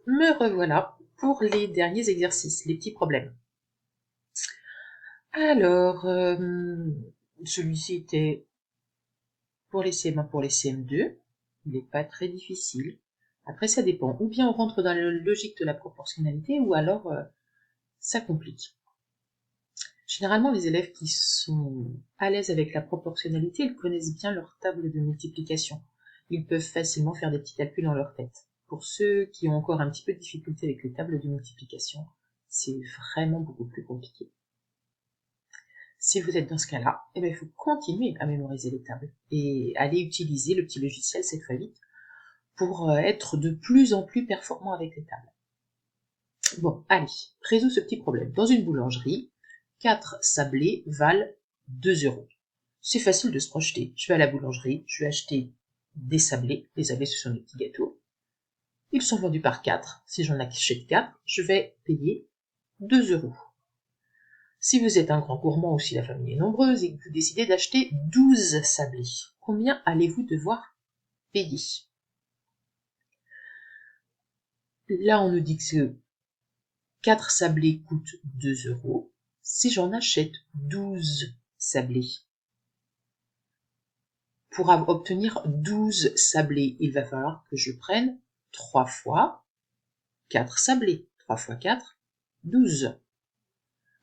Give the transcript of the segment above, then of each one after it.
Me revoilà pour les derniers exercices, les petits problèmes. Alors, celui-ci était pour les CM1, pour les CM2. Il n'est pas très difficile. Après, ça dépend. Ou bien on rentre dans la logique de la proportionnalité, ou alors ça complique. Généralement, les élèves qui sont à l'aise avec la proportionnalité, ils connaissent bien leur table de multiplication. Ils peuvent facilement faire des petits calculs dans leur tête. Pour ceux qui ont encore un petit peu de difficulté avec les tables de multiplication, c'est vraiment beaucoup plus compliqué. Si vous êtes dans ce cas-là, eh bien, il faut continuer à mémoriser les tables et aller utiliser le petit logiciel 7x8 pour être de plus en plus performant avec les tables. Bon, allez, résous ce petit problème. Dans une boulangerie, 4 sablés valent 2 €. C'est facile de se projeter. Je vais à la boulangerie, je vais acheter des sablés. Les sablés, ce sont des petits gâteaux. Ils sont vendus par 4. Si j'en achète 4, je vais payer 2 €. Si vous êtes un grand gourmand ou si la famille est nombreuse et que vous décidez d'acheter 12 sablés, combien allez-vous devoir payer? Là, on nous dit que 4 sablés coûtent 2 €. Si j'en achète 12 sablés, pour obtenir 12 sablés, il va falloir que je prenne 3 fois 4 sablés. 3 fois 4, 12.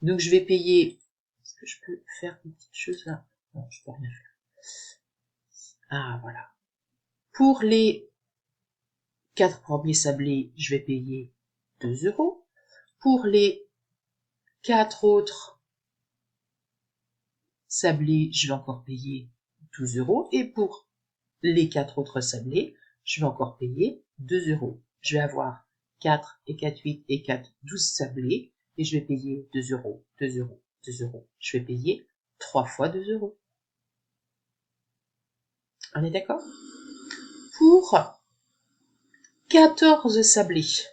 Donc je vais payer... Est-ce que je peux faire une petite chose là? Non, je peux rien faire. Ah, voilà. Pour les 4 premiers sablés, je vais payer 2 €. Pour les 4 autres sablés, je vais encore payer 12 €. Et pour les 4 autres sablés, je vais encore payer 2 €. Je vais avoir 4 et 4, 8 et 4, 12 sablés. Et je vais payer 2 €, 2 €, 2 €. Je vais payer 3 fois 2 €. On est d'accord? Pour 14 sablés.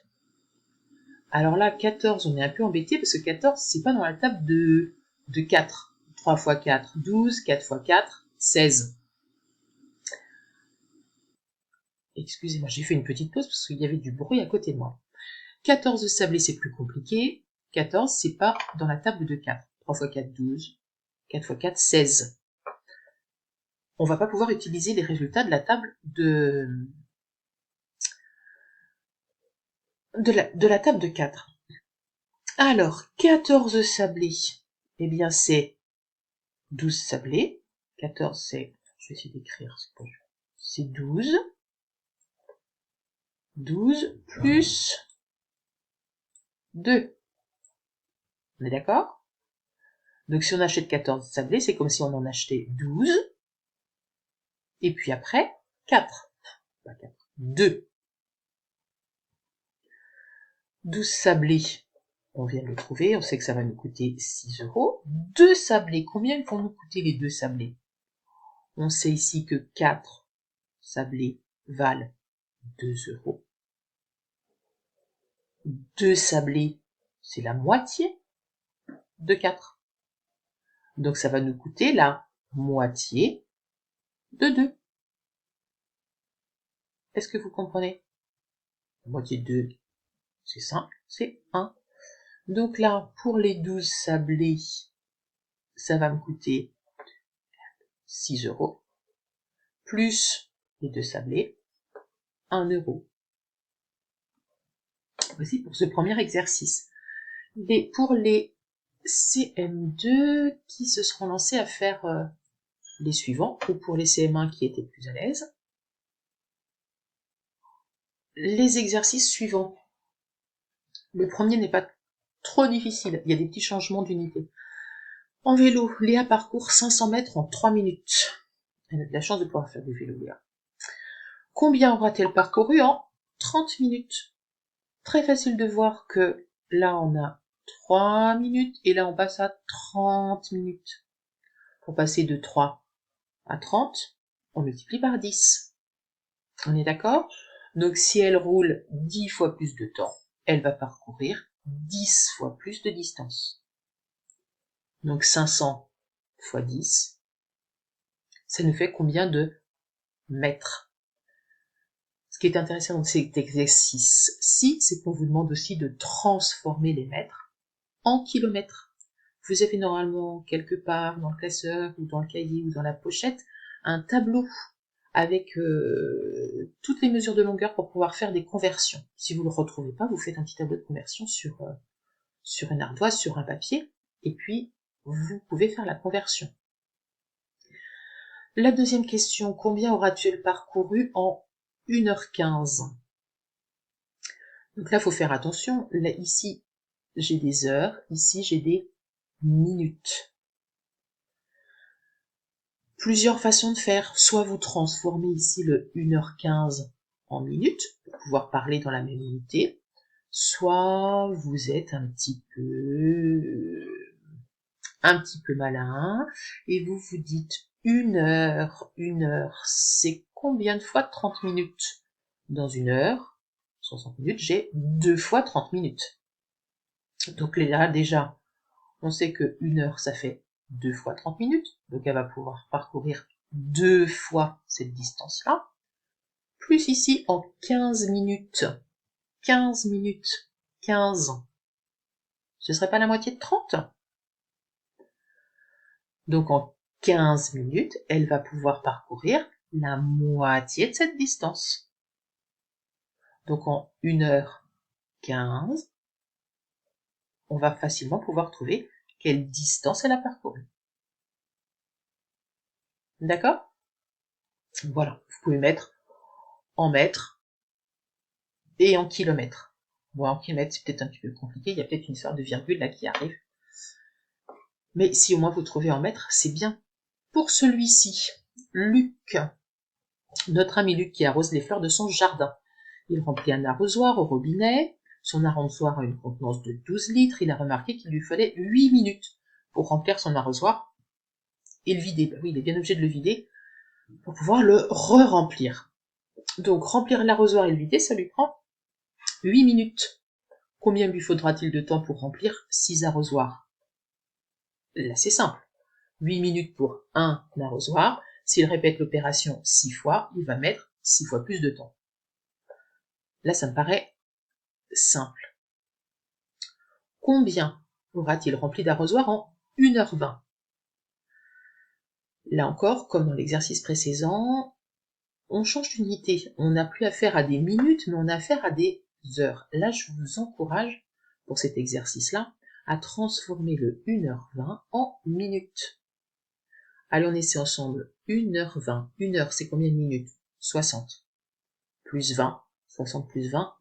Alors là, 14, on est un peu embêté parce que 14, c'est pas dans la table de 4. 3 fois 4, 12, 4 fois 4, 16. Excusez-moi, j'ai fait une petite pause parce qu'il y avait du bruit à côté de moi. 14 sablés, c'est plus compliqué. 14, c'est pas dans la table de 4. 3 fois 4, 12. 4 fois 4, 16. On va pas pouvoir utiliser les résultats de la table de la table de 4. Alors, 14 sablés, eh bien c'est 12 sablés. 14, c'est... Je vais essayer d'écrire, c'est 12. 12 plus 2. On est d'accord? Donc si on achète 14 sablés, c'est comme si on en achetait 12. Et puis après, 4. Pas 4. 2. 12 sablés, on vient de le trouver, on sait que ça va nous coûter 6 €. 2 sablés, combien vont nous coûter les 2 sablés? On sait ici que 4 sablés valent 2 €. 2 sablés, c'est la moitié de 4. Donc ça va nous coûter la moitié de 2. Est-ce que vous comprenez? La moitié de 2, c'est simple, c'est 1. Donc là, pour les 12 sablés, ça va me coûter 6 €, plus les 2 sablés, 1 €. Voici pour ce premier exercice. Pour les CM2 qui se seront lancés à faire les suivants, ou pour les CM1 qui étaient plus à l'aise, les exercices suivants. Le premier n'est pas trop difficile, il y a des petits changements d'unité. En vélo, Léa parcourt 500 mètres en 3 minutes. Elle a de la chance de pouvoir faire du vélo, Léa. Combien aura-t-elle parcouru en 30 minutes? Très facile de voir que là on a 3 minutes et là on passe à 30 minutes. Pour passer de 3 à 30, on multiplie par 10. On est d'accord? Donc si elle roule 10 fois plus de temps, elle va parcourir 10 fois plus de distance. Donc 500 fois 10, ça nous fait combien de mètres? qui est intéressant dans cet exercice-ci, c'est qu'on vous demande aussi de transformer les mètres en kilomètres. Vous avez normalement quelque part dans le classeur ou dans le cahier ou dans la pochette un tableau avec toutes les mesures de longueur pour pouvoir faire des conversions. Si vous ne le retrouvez pas, vous faites un petit tableau de conversion sur une ardoise, sur un papier, et puis vous pouvez faire la conversion. La deuxième question, combien aura-t-il parcouru en 1h15? Donc là, il faut faire attention. Là, ici, j'ai des heures. Ici, j'ai des minutes. Plusieurs façons de faire. Soit vous transformez ici le 1h15 en minutes, pour pouvoir parler dans la même unité. Soit vous êtes un petit peu malin, et vous vous dites 1 heure, c'est combien de fois 30 minutes? Dans 1 heure, 60 minutes, j'ai 2 fois 30 minutes. Donc là, déjà, on sait que 1 heure, ça fait 2 fois 30 minutes, donc elle va pouvoir parcourir 2 fois cette distance-là, plus ici en 15 minutes, 15 minutes, 15, ce serait pas la moitié de 30? Donc en 15 minutes, elle va pouvoir parcourir la moitié de cette distance. Donc en 1h15, on va facilement pouvoir trouver quelle distance elle a parcouru. D'accord? Voilà, vous pouvez mettre en mètres et en kilomètres. Bon, en kilomètres, c'est peut-être un petit peu compliqué, il y a peut-être une sorte de virgule là qui arrive. Mais si au moins vous trouvez en mètres, c'est bien. Pour celui-ci, Luc, notre ami Luc qui arrose les fleurs de son jardin. Il remplit un arrosoir au robinet. Son arrosoir a une contenance de 12 litres. Il a remarqué qu'il lui fallait 8 minutes pour remplir son arrosoir et le vider. Ben oui, il est bien obligé de le vider pour pouvoir le re-remplir. Donc, remplir l'arrosoir et le vider, ça lui prend 8 minutes. Combien lui faudra-t-il de temps pour remplir 6 arrosoirs? Là, c'est simple. 8 minutes pour un arrosoir. S'il répète l'opération 6 fois, il va mettre 6 fois plus de temps. Là, ça me paraît simple. Combien aura-t-il rempli d'arrosoirs en 1h20? Là encore, comme dans l'exercice précédent, on change d'unité. On n'a plus affaire à des minutes, mais on a affaire à des heures. Là, je vous encourage, pour cet exercice-là, à transformer le 1h20 en minutes. Allez, on essaie ensemble. 1h20. 1 heure, c'est combien de minutes? 60. Plus 20. 60 plus 20,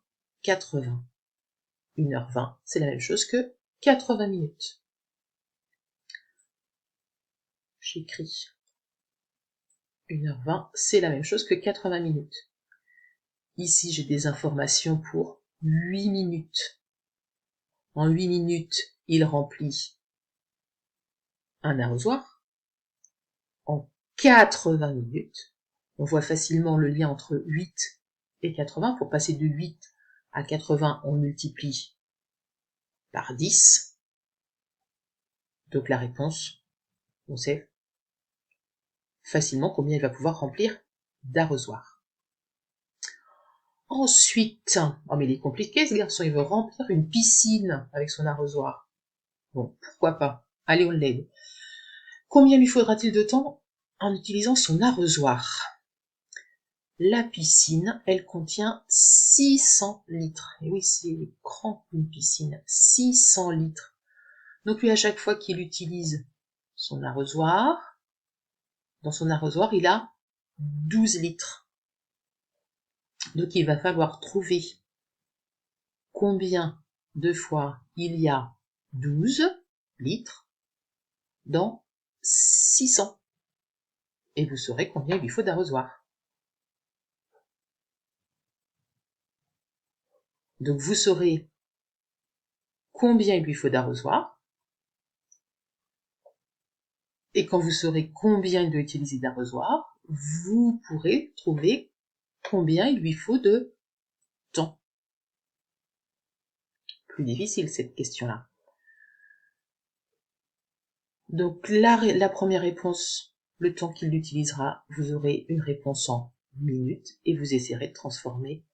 80. 1h20, c'est la même chose que 80 minutes. J'écris 1h20, c'est la même chose que 80 minutes. Ici, j'ai des informations pour 8 minutes. En 8 minutes, il remplit un arrosoir. En 80 minutes, on voit facilement le lien entre 8 et 80. Pour passer de 8 à 80, on multiplie par 10. Donc la réponse, on sait facilement combien il va pouvoir remplir d'arrosoirs. Ensuite, oh mais il est compliqué ce garçon, il veut remplir une piscine avec son arrosoir. Bon, pourquoi pas? Allez, on l'aide. Combien lui faudra-t-il de temps en utilisant son arrosoir? La piscine, elle contient 600 litres. Et oui, c'est grand une piscine. 600 litres. Donc lui, à chaque fois qu'il utilise son arrosoir, dans son arrosoir, il a 12 litres. Donc il va falloir trouver combien de fois il y a 12 litres dans 600. Et vous saurez combien il lui faut d'arrosoir. Donc vous saurez combien il lui faut d'arrosoir. Et quand vous saurez combien il doit utiliser d'arrosoir, vous pourrez trouver combien il lui faut de temps. Plus difficile cette question-là. Donc la première réponse, le temps qu'il utilisera, vous aurez une réponse en minutes et vous essayerez de transformer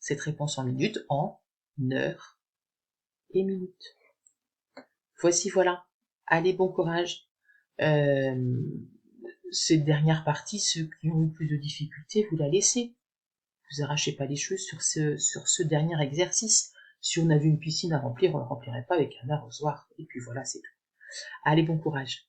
cette réponse en minutes en heures et minutes. Voici, voilà. Allez, bon courage. Cette dernière partie, ceux qui ont eu plus de difficultés, vous la laissez. Vous arrachez pas les cheveux sur ce dernier exercice. Si on avait une piscine à remplir, on ne la remplirait pas avec un arrosoir. Et puis voilà, c'est tout. Allez, bon courage.